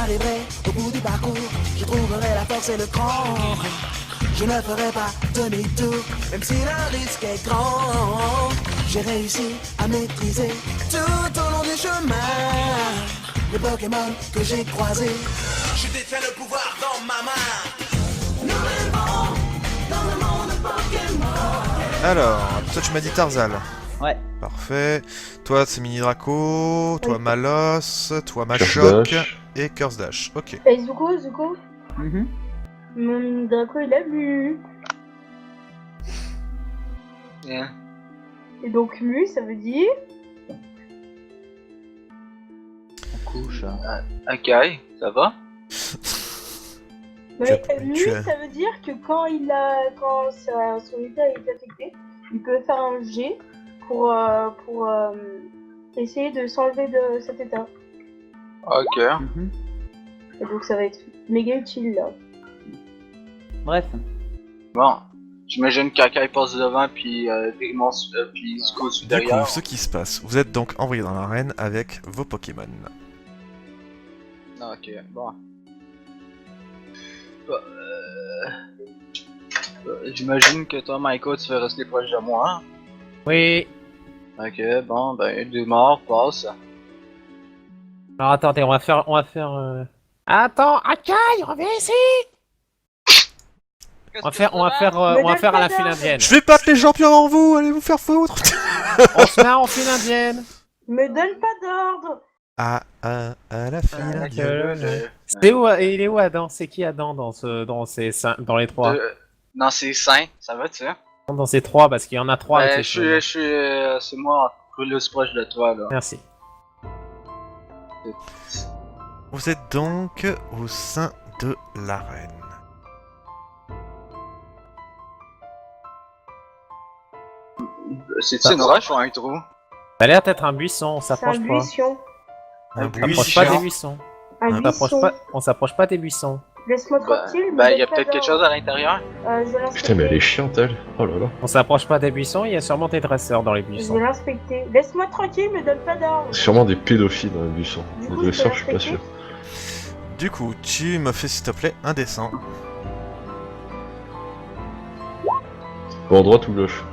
j'arriverai au bout du parcours, je trouverai la force et le cran. Je ne ferai pas demi-tour, même si le risque est grand. J'ai réussi à maîtriser tout au long du chemin les Pokémon que j'ai croisés. Je détiens le pouvoir dans ma main. Nous rêvons dans un monde Pokémon. Alors, toi tu m'as dit Tarzal. Ouais. Parfait. Toi c'est Mini Draco, toi Oui. Malos, toi Curse Machoc Dash. et Curse Dash. Ok. Et Zuko, Mhm. mon Draco il a mu. Yeah. Et donc mu, ça veut dire... On couche. Ok, ça va? Ouais, Tu as- mu, tu as- ça veut dire que quand son état est affecté, il peut faire un G pour essayer de s'enlever de cet état. Ok. Mhm. Et donc ça va être méga utile là. Bref. Bon. J'imagine qu'Akai passe devant, puis puis Zuko suit Du coup, derrière. ce qui se passe, vous êtes donc envoyé dans l'arène avec vos Pokémon. Ok, bon. Bah, j'imagine que toi, Michael, tu vas rester proche de moi. Hein? Oui. Ok, bon, ben, 2 morts, passe. Alors attendez, on va faire. Attends, Akai, reviens ici. On va faire à la file indienne. Je vais battre les champions avant vous, allez vous faire foutre. On se met en file indienne. Me donne pas d'ordre. À la file indienne. C'est où il est où Adam? C'est qui Adam dans les trois? Non, c'est sain, ça va, tu sais? Dans ces trois parce qu'il y en a trois. avec les cheveux. C'est moi, plus proche de toi, là. Merci. Vous êtes donc au sein de l'arène. C'est-tu une roche ou un trou? Ça a l'air d'être un buisson, on C'est un s'approche pas. buisson. Un On s'approche pas des buissons. Un Un buisson. On s'approche pas des buissons. Laisse-moi tranquille. me Ben, y donne a pas peut-être quelque d'ordre. chose à l'intérieur. Je vais l'inspecter. Putain, mais elle est chiante, elle. Oh là là. On s'approche pas des buissons, il y a sûrement des dresseurs dans les Je buissons. vais l'inspecter. Laisse-moi tranquille, me donne pas d'ordre. Sûrement des pédophiles dans le buisson. Du Les coup, dresseurs, je je peux suis pas sûr. Du coup, tu me fais s'il te plaît un dessin. Bon, droite ou gauche?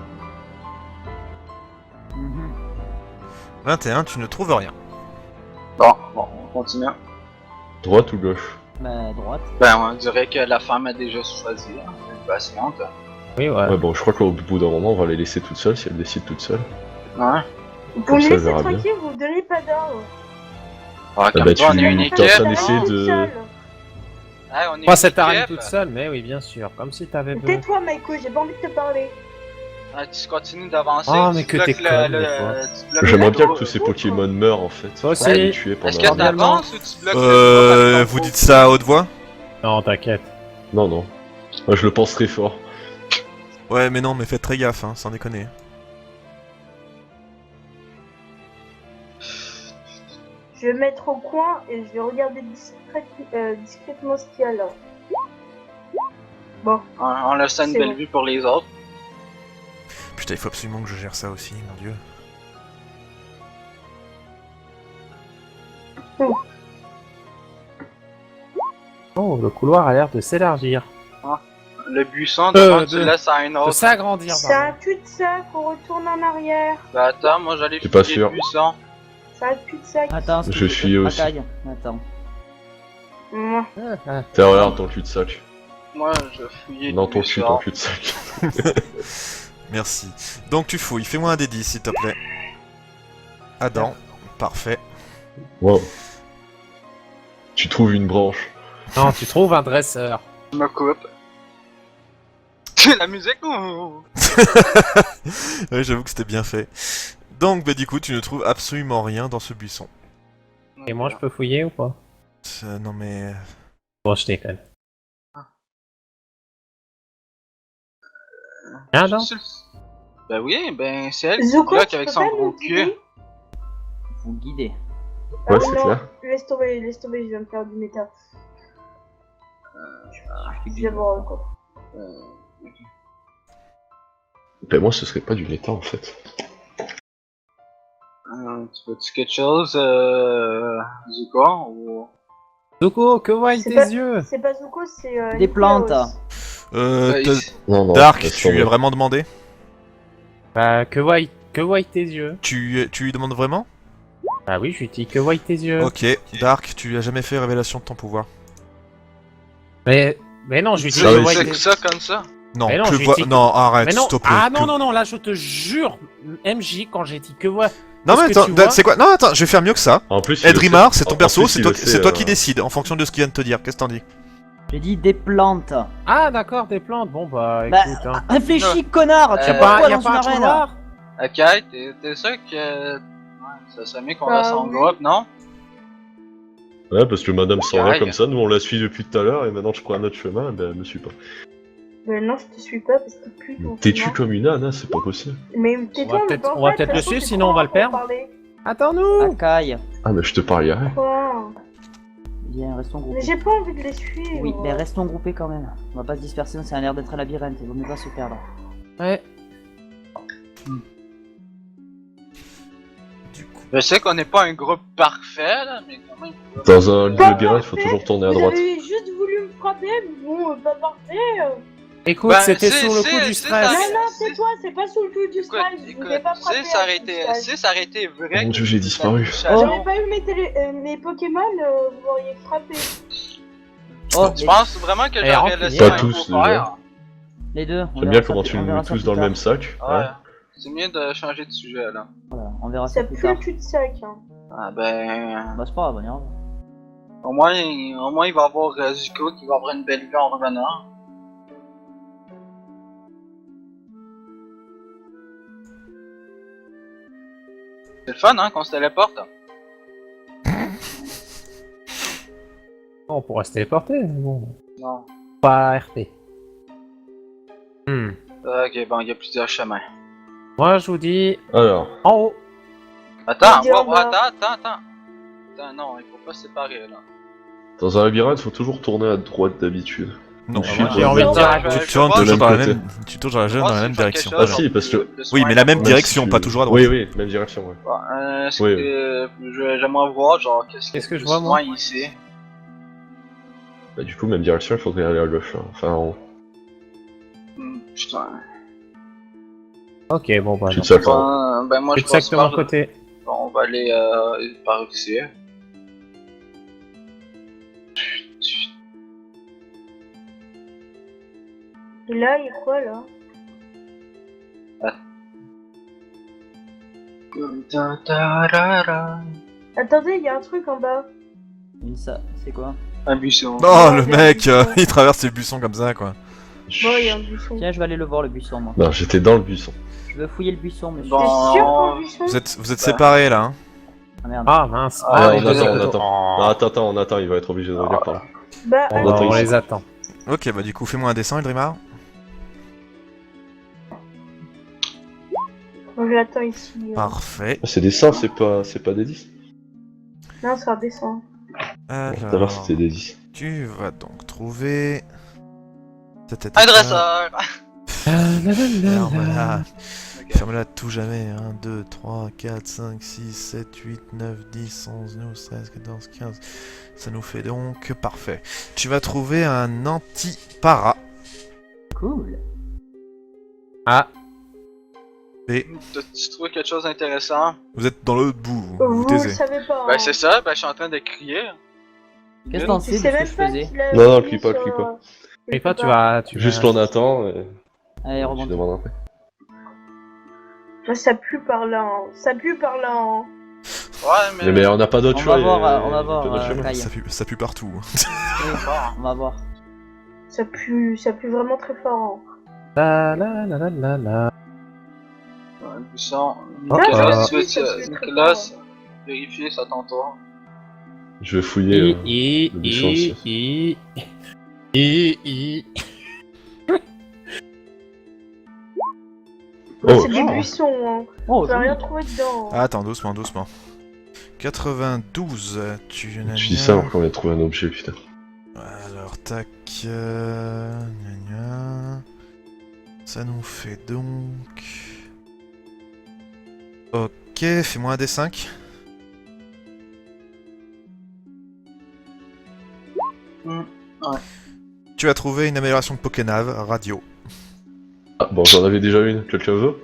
Mhm. 21, tu ne trouves rien. Bon, on continue. Droite ou gauche? Bah, droite. Ben, on dirait que la femme a déjà choisi. Hein. Elle est patiente. Oui, ouais. Ouais, bon, je crois qu'au bout d'un moment, on va les laisser toutes seules si elles décident toutes seules. Ouais. Vous pouvez me ça, elle laisser verra bien. tranquille, vous me donnez pas d'ordre. Ah, comme bah, toi, on tu- est une t'es équipe. en train d'essayer Toute de- seule. Ouais, on est Pas une cette arène équipe. toute seule, mais oui, bien sûr. Comme si t'avais besoin. Tais-toi, Michael, j'ai pas envie de te parler. Ah, tu continues d'avancer. Ah, tu mais que bloques t'es conne, des fois. tu bloques J'aimerais le bien que groupe. tous ces Pokémon meurent en fait. Toi aussi. Faut les tuer pendant Est-ce un que moment. t'avances ou tu bloques le groupe avec ton Vous groupe? dites ça à haute voix? Non, t'inquiète. Non, non. Moi, je le pense très fort. Ouais, mais non, mais faites très gaffe, hein, sans déconner. Je vais me mettre au coin et je vais regarder discrètement ce qu'il y a là. Bon, On laisse ça une C'est belle bon. vue pour les autres. Putain, il faut absolument que je gère ça aussi, mon dieu. Oh, le couloir a l'air de s'élargir. Le buisson, devant, tu de- laisses à un De autre. s'agrandir, c'est un pardon. cul-de-sac, on retourne en arrière. Ben, attends, moi j'allais T'es pas fouiller sûr. le buisson. C'est un cul-de-sac. Attends, Je suis aussi. Akai, attends. Mouah. Tiens, regarde ton cul-de-sac. Moi, je fouillais Dans le ton cul, buisson. ton cul-de-sac. Merci. Donc tu fouilles, fais-moi un des 10 s'il te plaît. Adam, parfait. Wow. Tu trouves une branche. Non, tu trouves un dresseur. Je me coupe. La musique, oh. Ouais, j'avoue que c'était bien fait. Donc, bah du coup, tu ne trouves absolument rien dans ce buisson. Et moi, je peux fouiller ou pas? Non mais... Bon, je déconne. Ah non? Ben oui, ben c'est elle qui Zuko, bloque tu avec peux son pas gros nous cul. guider? Vous guidez. Ah Ouais, oui, c'est non, clair. laisse tomber, je viens me faire du méta. Je vais voir quoi. Ben moi, ce serait pas du méta en fait. Tu veux-tu quelque chose, Zuko, ou... Zuko, que voient C'est tes pas- yeux? C'est pas Zuko, c'est. Des plantes. Non, non. Dark, laisse tu lui tomber. as vraiment demandé? Bah, que voient tes yeux? Tu lui demandes vraiment? Ah oui, je lui dis que voient tes yeux. Ok, Dark, tu lui as jamais fait révélation de ton pouvoir? Mais non, je lui dis Ça, que oui, voient C'est tes que ça comme ça. Non, Mais non, que je lui vois... dis que- Non, arrête, Mais non, s'il te plaît. ah que- non, là je te jure, MJ, quand j'ai dit que voient. Non mais Qu'est-ce que attends, tu vois c'est quoi? Non attends, je vais faire mieux que ça. En plus, il le Edrimar, sait. c'est ton En perso, plus, c'est il toi, le c'est sait, toi qui décide en fonction de ce qu'il vient de te dire. Qu'est-ce que t'en dis? J'ai dit des plantes. Ah d'accord, des plantes, bon bah Bah, écoute, hein. réfléchis, connard. Tu Y a fais pas- quoi y a dans pas un une arène? couloir? Ok, t'es sûr que. Ouais, ça serait mieux qu'on Bah, reste en oui. groupe, non? Ouais, parce que madame s'en va Ouais. comme ça, nous on la suit depuis tout à l'heure, et maintenant je prends un autre chemin, ben elle me suit pas. Mais non, je te suis pas parce que t'es plus. ton T'es-tu chemin. comme une âne, hein, c'est pas possible. Mais On tais-toi, va mais peut-être- pas on va en fait, peut-être de le toute façon, suivre, c'est sinon on va le pour perdre. parler. Attends-nous. Akai. Ah, mais je te parierais. Quoi Viens, restons Mais groupés. j'ai pas envie de les suivre. Oui, mais restons groupés quand même. On va pas se disperser, ça a l'air d'être un labyrinthe, il vaut mieux pas se perdre. Ouais. Du coup. Je sais qu'on n'est pas un groupe parfait, là, mais quand même. Dans un Pas labyrinthe, il faut parfait. toujours tourner à Vous droite. avez juste voulu me frapper, mais bon, pas parfait. Écoute, Bah, c'était c'est- sous le c'est- coup du c'est stress. ça. Non, non, c'est- tais-toi, c'est pas sous le coup du stress. Je vous ai pas frappé. si ça aurait avec du été, stress. si ça aurait été vrai. Mon dieu, j'ai disparu. J'aurais pas eu mes Pokémon, vous m'auriez frappé. Oh, Tu penses vraiment que Eh, j'aurais rancunier. laissé Pas un tous, coup déjà. faire? les deux. on J'aime verra bien ça comment plus- tu on nous verra mets ça tous plus dans le tard. même sac. Ouais. Ouais. C'est mieux de changer de sujet, là. Voilà, on verra ça Ça plus pue tard. le cul-de-sac. Hein. Ah ben. Bah c'est pas grave, on ira voir. Au moins, il va y avoir Zuko qui va avoir une belle vue en revenant. C'est le fun, hein, qu'on se téléporte. On pourra se téléporter, mais bon. Non. Pas RP. Ok, bon, il y a plusieurs chemins. Moi je vous dis Alors, en haut. Attends, Dire, bah. attends, non, il faut pas se séparer, là. dans un labyrinthe, il faut toujours tourner à droite d'habitude. Non, Je Moi suis j'ai envie de dans- dire Ouais, à ouais, gauche. ouais. tu tournes vois, toujours de dans la même même, tu tournes dans la Moi, même si je fais direction. quelque Ah chose, si, parce que... de Oui, mais la même Même direction, si tu- pas toujours à droite. Oui, oui, même direction, ouais. Bon, est-ce Oui, que j'aimerais voir, genre, Qu'est-ce que je plus vois, moi loin ici? Bah, du coup, même direction, il faudrait aller à gauche, là. Enfin, en haut. Putain. Ok, bon bah Tu non. te sais pas. Ben, moi, Je je sais pense que de mon par... côté. Bon, on va aller par ici. Et là, il y a quoi là? Attendez, il y a un truc en bas. Une ça, c'est quoi? Un buisson. Oh, Ouais, le il y a un mec, buisson. il traverse les buissons comme ça, quoi. Bon, il y a un buisson. Tiens, je vais aller le voir le buisson moi. Non, j'étais dans le buisson. Je veux fouiller le buisson, monsieur. Bon. T'es sûr pour le buisson? Vous êtes séparés, là, hein. Ah merde. Ah mince. Ah, les on deux attend, à on côté. attend. Oh. Ah, attends, on attend, il va être obligé de revenir par là. Bah, Bon, on bah, attend on ici. les attend. Ok, bah du coup, fais-moi un dessin, Eldrimar. on l'attend ici. Parfait. Ah, c'est des 100, c'est pas des 10. Non, ça redescend. Tout à l'heure, c'était des 10. Tu vas donc trouver... Un dresseur! Ferme-la. Ok. Ferme-la tout jamais. 1, 2, 3, 4, 5, 6, 7, 8, 9, 10, 11, 12, 13, 14, 15. Ça nous fait donc... Parfait. Tu vas trouver un anti-para. Cool. Ah, Tu trouves quelque chose d'intéressant? Vous êtes dans l'autre bout, vous Vous le taisez. savez pas. Ben hein. c'est ça, ben je suis en train de crier. Qu'est-ce que t'en Tu sais sais de ce que même je pas faisais? qu'il a. Non, non, appuyé clique pas, sur, clique pas. et toi tu vas. Juste on attend, et Allez, tu remonte. demandes après. Bah, ça pue par là. Hein. Ça pue par là. Hein. Ouais, Mais on n'a pas d'autre On choix. va voir, il y a- on va il y a voir, pas d'autre chemin. Kai. Ça pue partout. On va voir. Ça pue vraiment très fort. Hein. La la la la la la. Un buisson. Oh, Nicolas, oh. tu veux- Ça pue très Nicolas, fort. vérifier ça tantôt. Je vais fouiller. I le buisson I. Oh, C'est des buissons. Hein. Oh, J'ai rien joli. trouvé dedans. Ah, attends, doucement, doucement. 92, tu... Tu dis ça alors qu'on vient de trouver un objet, putain. Alors, tac... gna gna. Ça nous fait donc... Ok, fais-moi un D5. tu vas trouver une amélioration de Pokénav radio. Ah, bon, j'en avais déjà une. Quelqu'un veut?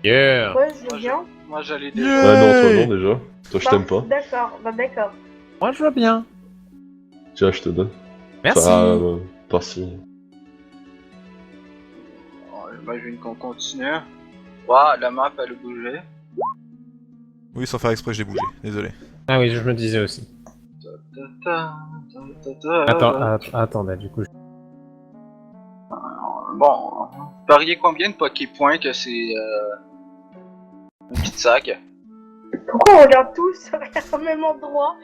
Yeah. Ouais, je veux bien. Moi j'allais déjà. Yeah. Ah non, toi non, déjà. Toi, je t'aime pas. D'accord, bah d'accord. Moi, je veux bien. Tiens, je te donne. Merci. Enfin, pas si. J'imagine qu'on continue. Ouais, la map elle a bougé. Oui, sans faire exprès, j'ai bougé. Désolé. Ah oui, je me disais aussi. Attendez, du coup. Bon, vous pariez combien de Poképoints que c'est un petit sac? Pourquoi on regarde tous au même endroit?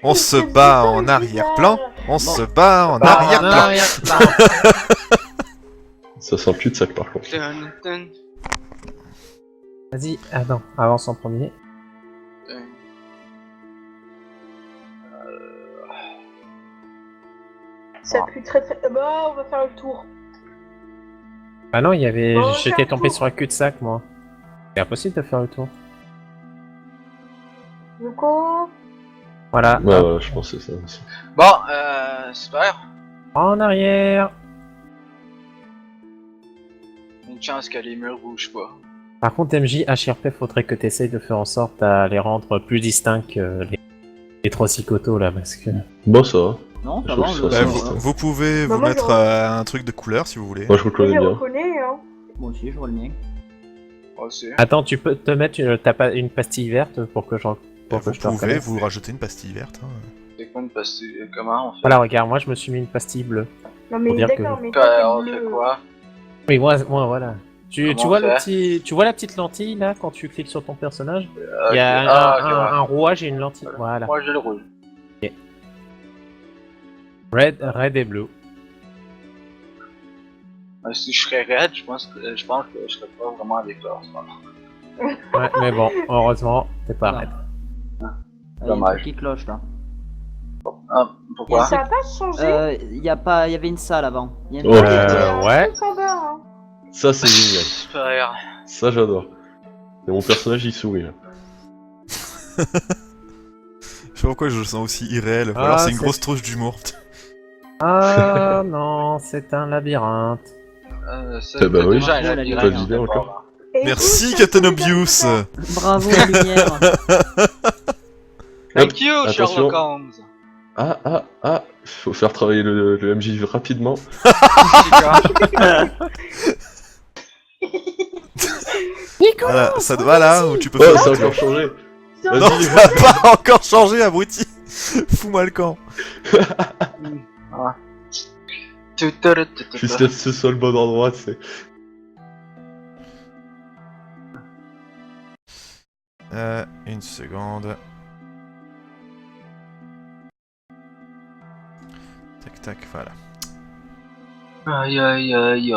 On se bat en arrière-plan. On se bat en arrière-plan. Ça sent le cul-de-sac par contre. Vas-y, attends, avance en premier. Ça pue très très. Bah, on va faire le tour. Bah non, il y avait. Oh, J'étais faire tombé tout. sur un cul-de-sac, moi. C'est impossible de faire le tour. Du coup, Voilà. Ouais, hop, voilà, je pense que c'est ça aussi. Bon, super. en arrière. Une chance que les murs bougent pas. Par contre, MJ, HRP, faudrait que tu essayes de faire en sorte à les rendre plus distincts que les Trocicotos là, parce que. Bon, ça va. Non, Je ça trouve va, que on le ça, Bah, c'est sent, bon. vous pouvez Bah, vous moi, mettre j'aurais- un truc de couleur si vous voulez. Moi, je je reconnais les bien. reconnais, hein. Moi aussi, je vois le mien. Moi aussi. Attends, tu peux te mettre une pastille verte pour que Vous je te pouvez reconnaisse. vous rajouter une pastille verte. Hein. C'est quoi une pastille? Comment on fait? Voilà, regarde, moi je me suis mis une pastille bleue. Non, mais Faut dire d'accord, que- mais On toi, fait t'es bleu. quoi? Oui, moi voilà. Tu Comment vois on fait tu vois la petite lentille là quand tu cliques sur ton personnage? Il y a Ok. Ah, ok, ouais. un rouage et une lentille. Voilà. Moi j'ai le rouge. Red et bleu. Si je serais raide, je pense que je serais pas vraiment avec toi en ce moment. Ouais, mais bon, heureusement, t'es pas Non. raide. Ah, il y a Dommage. une petite cloche là. Ah, pourquoi? Ça a pas changé. Il y avait une salle avant. Il y a une Oh, salle. putain. Ouais. En bas, hein. Ça, c'est génial. Super. Ça, j'adore. Et mon personnage, il sourit. Là. Je sais pas pourquoi je le sens aussi irréel. Ou Ah, alors c'est une c'est- grosse trouche d'humour. Ah non, c'est un labyrinthe. C'est bah oui. déjà un Pas labyrinthe. d'idée quelque encore. part, Et Merci où, Captain ça, Obvious. Bravo, lumière. hein. Thank you, Attention. Sherlock Holmes. Ah, faut faire travailler le MJ rapidement. Voilà, ça doit là où tu peux Oh, faire. ça a encore changé. ça, Non, Vas-y, ça a pas encore changé, abruti. Fous-moi le camp. Juste que ce soit le bon endroit, tu sais. Une seconde. Tac tac, voilà. Aïe aïe aïe aïe.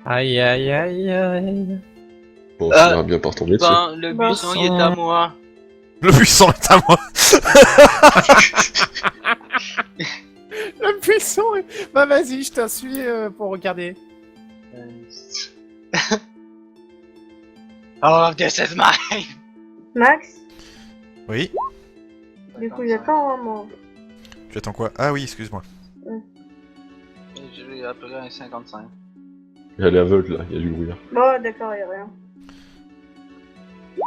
Aïe aïe aïe aïe. Bon, ça ira bien par tomber dessus. Bon, le buisson il est à moi. Le puissant est à moi. Le puissant. Bah vas-y, je t'en suis pour regarder. Oh, this is mine. Max, Oui. du coup, j'attends, hein, moi. Tu attends quoi? Ah oui, excuse-moi. J'ai après un 55. Elle est aveugle là, il y a du bruit là. Bon, d'accord, y'a rien.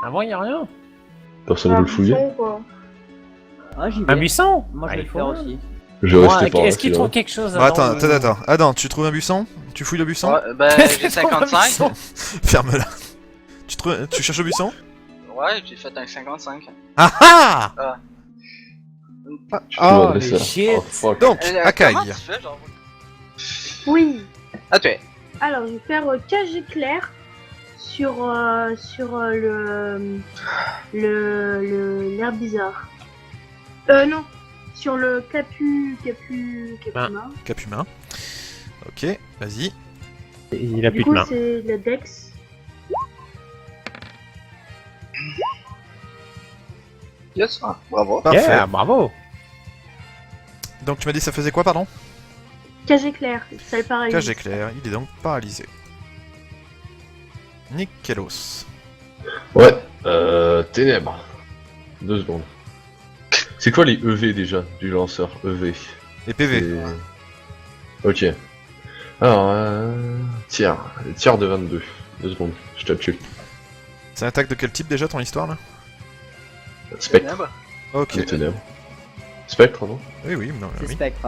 Avant, y a rien. Personne ne veut le fouiller. buisson, quoi. Ah, j'y Un vais. buisson. Moi, je Ah, vais il le faut faire bien. aussi. Je vais Bon, rester par là. est-ce qu'il celui-là. trouve quelque chose Bon, avant, attends. Adam, tu trouves un buisson? Tu fouilles le buisson? Ouais, ben j'ai 55. Ferme-la. Tu cherches le buisson? Ouais, j'ai fait un 55. Ah ah! Tu peux Oh, m'adresser les là. shit. Oh, fuck. Donc, Akai. Comment tu fais, genre? Oui. Ah, tu es. Alors, je vais faire cage éclair sur l'air bizarre. Non, sur le capuma. Cap humain. Ok, vas-y. Il a Du plus de coup, main. c'est la Dex. Yes, ah, bravo. Parfait. Yeah, bravo. Donc tu m'as dit ça faisait quoi, pardon? Cage éclair, ça le pareil. Cage éclair, il est donc paralysé. Nickelos. Ouais, ténèbres. 2 secondes. C'est quoi les EV déjà du lanceur EV? Et PV. Et- Ok. Alors, tir de 22. 2 secondes, je tape dessus. C'est une attaque de quel type déjà ton histoire là? Spectre. Ténèbres. Ok. Les ténèbres. Spectre, non? Oui, non, C'est oui. Spectre.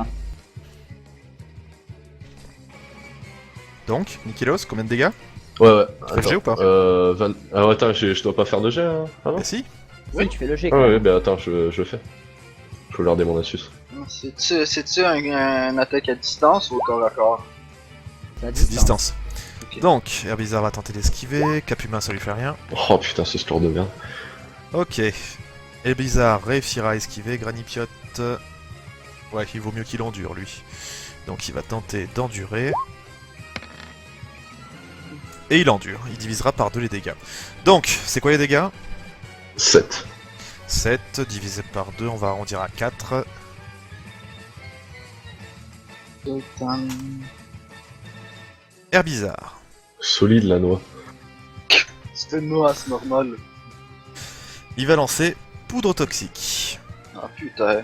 Donc, Nikilos, combien de dégâts? Ouais. fais le jet ou pas Alors attends, je dois pas faire de jet, hein? Ah non? Bah si. Oui, tu fais le G. Ah Quand même. ouais, bah attends, je le fais. Je vais regarder mon astuce. C'est-tu un attaque à distance ou au corps à corps? C'est à C'est distance. distance. Ok. Donc, Herbizarre va tenter d'esquiver, Cap humain ça lui fait rien. Oh putain, ce score de merde. Ok. Herbizarre réussira à esquiver, Granipiote... Ouais, il vaut mieux qu'il endure lui. Donc il va tenter d'endurer. Et il endure, il divisera par 2 les dégâts. Donc, c'est quoi les dégâts? 7. 7 divisé par 2, on va arrondir à 4. Herbizarre. Solide la noix. C'était une noix, c'est normal. Il va lancer poudre toxique. Ah putain.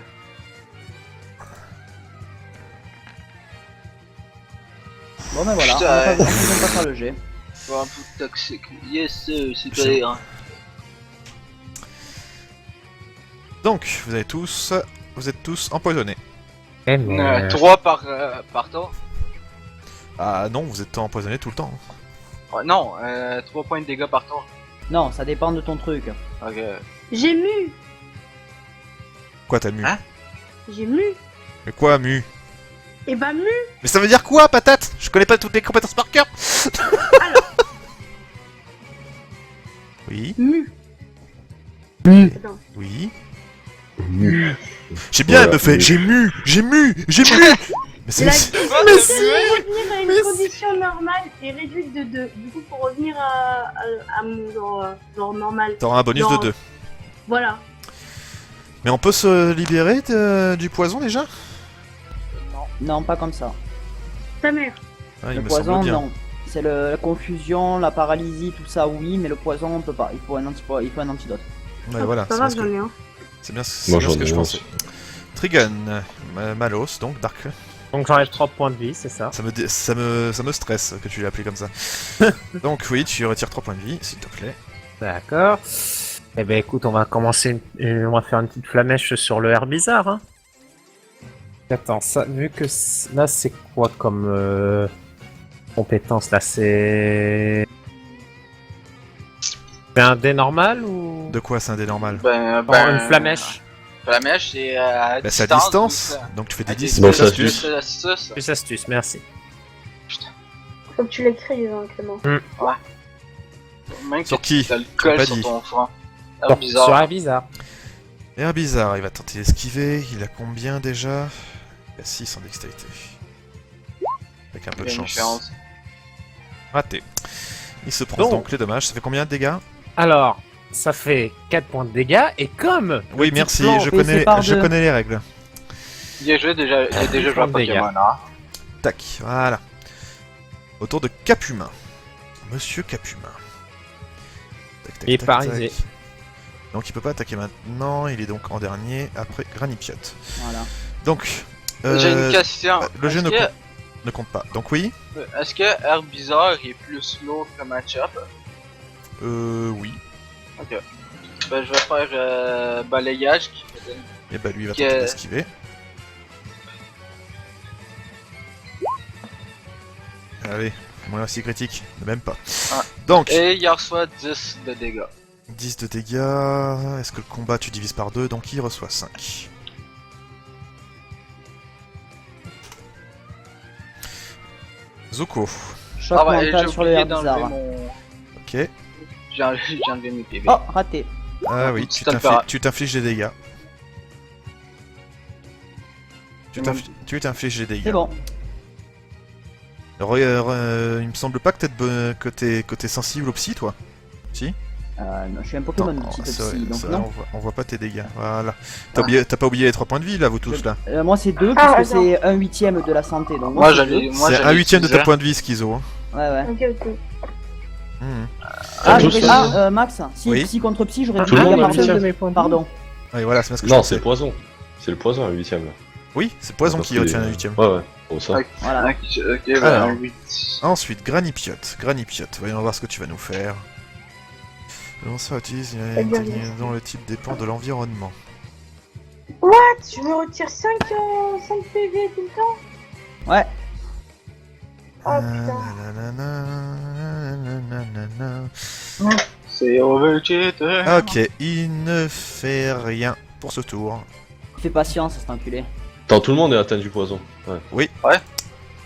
Bon, ben voilà, on Putain. va pas faire le G. Un peu toxique. Yes, c'est clair. Donc, vous êtes tous empoisonnés. Eh mais... 3 par tour. Ah non, vous êtes empoisonnés tout le temps. Ouais, non, 3 points de dégâts par tour. Non, ça dépend de ton truc. Ok. J'ai mu. Quoi t'as mu? Hein? J'ai mu. Mais quoi mu? Et bah mu. Mais ça veut dire quoi, patate? Je connais pas toutes les compétences par cœur. Alors. Oui, Mu. oui. Nu. J'ai bien, elle me fait, Voilà. j'ai mu. Mais c'est... La c'est- question, mais c'est si. de revenir à une Mais condition normale et réduite de 2. Du coup, pour revenir à mon genre normal. T'auras un bonus de Non. 2. Voilà. Mais on peut se libérer du poison déjà? Non, pas comme ça. Ta mère. Ah, il Le me poison, semble bien. non. C'est la confusion, la paralysie, tout ça, oui, mais le poison, on peut pas. Il faut un antidote. Ouais, voilà, Pas c'est grave, bien, j'en ai un. c'est bien Moi ce j'en que ai je un pensais. aussi. Trigun, Malos, donc Dark. Donc j'enlève 3 points de vie, c'est ça. Ça me stresse que tu l'aies appelé comme ça. Donc oui, tu retires 3 points de vie, s'il te plaît. D'accord. Eh ben écoute, on va commencer, on va faire une petite flamèche sur le Herbizarre. Hein. Attends, ça, vu que là c'est quoi comme compétence là, c'est un dé normal ou De quoi c'est un dé normal? une flamèche? Flamèche, c'est à Bah c'est à distance. distance, donc tu fais des À 10 distance. Non, plus c'est astuce. Astuce. Plus astuce, merci. Faut que tu l'écrives, hein, Clément. Même Sur que qui? t'as le Tu l'as col pas sur dit. ton front. Ah, Sur bizarre. Herbizarre. Herbizarre, il va tenter d'esquiver, il a combien déjà? Il a 6 en dextérité. Avec un peu Il de y a une chance. différence. Raté. Il se prend Donc. donc les dommages, ça fait combien de dégâts? Alors, ça fait 4 points de dégâts et comme Oui, le merci, petit plan je fait, c'est par deux. connais les règles. Il a déjà joué à Prendre des Pokémon, hein. Tac, voilà. Autour de Capumain. Monsieur Capumain. Tac, tac, Il est tac, paralysé. tac. Donc il peut pas attaquer maintenant, il est donc en dernier, après Granipiote. Voilà. Donc, J'ai une question. le jeu Est-ce que- ne compte pas. Donc oui, Est-ce que Herbizarre est plus lourd que match-up? oui. Ok. Ben, je vais faire balayage qui fait Et bah lui il va Que- tenter d'esquiver. Allez, moins aussi critique, même pas. Ah. Donc, Et il reçoit 10 de dégâts. 10 de dégâts. Est-ce que le combat tu divises par 2, donc il reçoit 5. Zuko, Choc Ah ouais, mental j'ai sur le oublié d'enlever Herbizarre. mon... ok. J'ai enlevé mes PV. Oh, raté. Ah oui, petite température. tu t'infliges des dégâts. C'est bon. Tu t'infliges des dégâts. C'est bon. Il me semble pas que t'es sensible au psy, toi. Si? Non, je suis un Pokémon, Non, petit c'est vrai, psy, donc c'est vrai, non. on voit pas tes dégâts. Voilà. Ah. T'as pas oublié les 3 points de vie là, vous tous là. Moi, c'est 2, Ah, puisque attends. c'est 1/8 de la santé. Donc Moi, c'est j'avais... deux. moi, C'est j'avais 1/8 de tes utilisé- points de vie, Schizo. Hein. Ouais, ouais. Ok. Mhm. Ah, tous j'aurais... les- Max, si Oui. psy contre psy, j'aurais Tout le dû monde dire a par huitième. deux. Pardon. Ouais, voilà, c'est ce que je Non, pensais. c'est le poison. C'est le poison à 8ème là. Oui, c'est poison Parce qui que- retient la 8ème. Ouais, ouais, bon ça. Voilà. Ok, Alors. bah, 8. Ensuite, Granipiote. Granipiote, voyons voir ce que tu vas nous faire. Le lanceur utilise une bien, technique dont le type dépend de l'environnement. Je me retire 5 PV tout le temps. Ouais. Oh putain. C'est overcheater. Ok, il ne fait rien pour ce tour. Fais patience, cet enculé. Attends, tout le monde est atteint du poison. Ouais.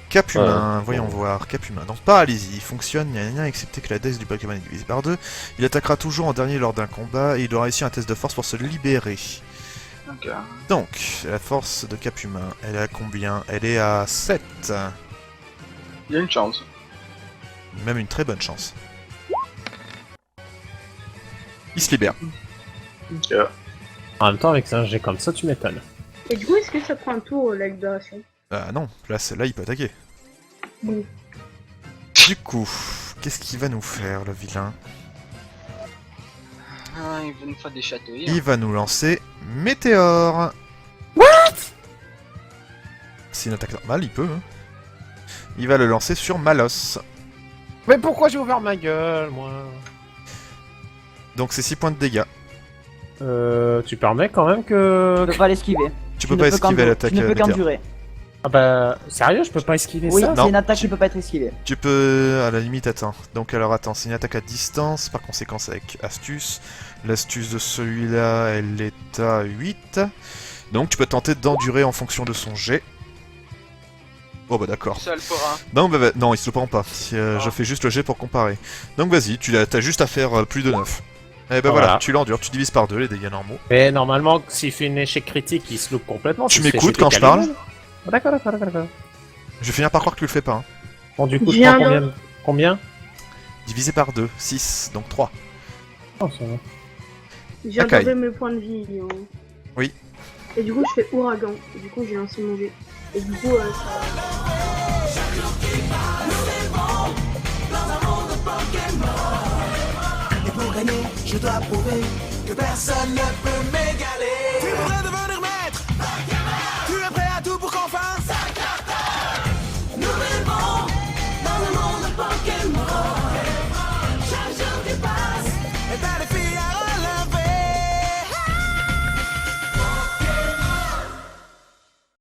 Cap humain, Ouais. voyons voir, cap humain. Donc paralysie, il fonctionne, gna gna gna, excepté que la dex du Pokémon est divisée par 2. Il attaquera toujours en dernier lors d'un combat et il aura réussi un test de force pour se libérer. Ok. Donc, la force de cap humain, elle est à combien? Elle est à 7. Il y a une chance. Même une très bonne chance. Il se libère. Ok. En même temps, avec un jet comme ça, tu m'étonnes. Et du coup, est-ce que ça prend un tour la libération? Ah non, là, là il peut attaquer. Oui. Du coup, qu'est-ce qu'il va nous faire, le vilain? Ah, il veut nous faire des chatouilles. Il va nous lancer Météore. C'est une attaque normale, il peut. Hein. Il va le lancer sur Malos. Mais pourquoi j'ai ouvert ma gueule, moi? Donc c'est 6 points de dégâts. Tu permets quand même que... Tu peux pas l'esquiver. Tu peux pas esquiver l'attaque Tu ne peux Météore. qu'endurer. Ah bah, sérieux, je peux pas esquiver Oui, ça? c'est une attaque qui peut pas être esquivée. Tu peux, à la limite, attends. Donc alors attends, c'est une attaque à distance, par conséquent c'est avec astuce. L'astuce de celui-là, elle est à 8. Donc tu peux tenter d'endurer en fonction de son jet. Oh bah d'accord. Seul pour un. Non, non, il se le prend pas. Si, je fais juste le jet pour comparer. Donc vas-y, t'as juste à faire plus de 9. Et bah voilà, Voilà. tu l'endures, tu divises par 2 les dégâts normaux. Mais normalement, s'il fait un échec critique, il se loupe complètement. Tu s'il se fait m'écoutes jeter quand je qu'à parle lui-même. Ah, d'accord. Je vais finir par croire que tu le fais pas. Hein. Bon, du coup, Je je prends viens combien? Divisé par 2, 6, donc 3. Oh, ça va. J'ai Akai. enlevé mes points de vie. Hein. Oui. Et du coup, je fais ouragan. Et du coup, j'ai lancé mon jet. Et du coup, ça. Et pour gagner, je dois prouver que personne ne peut m'aider.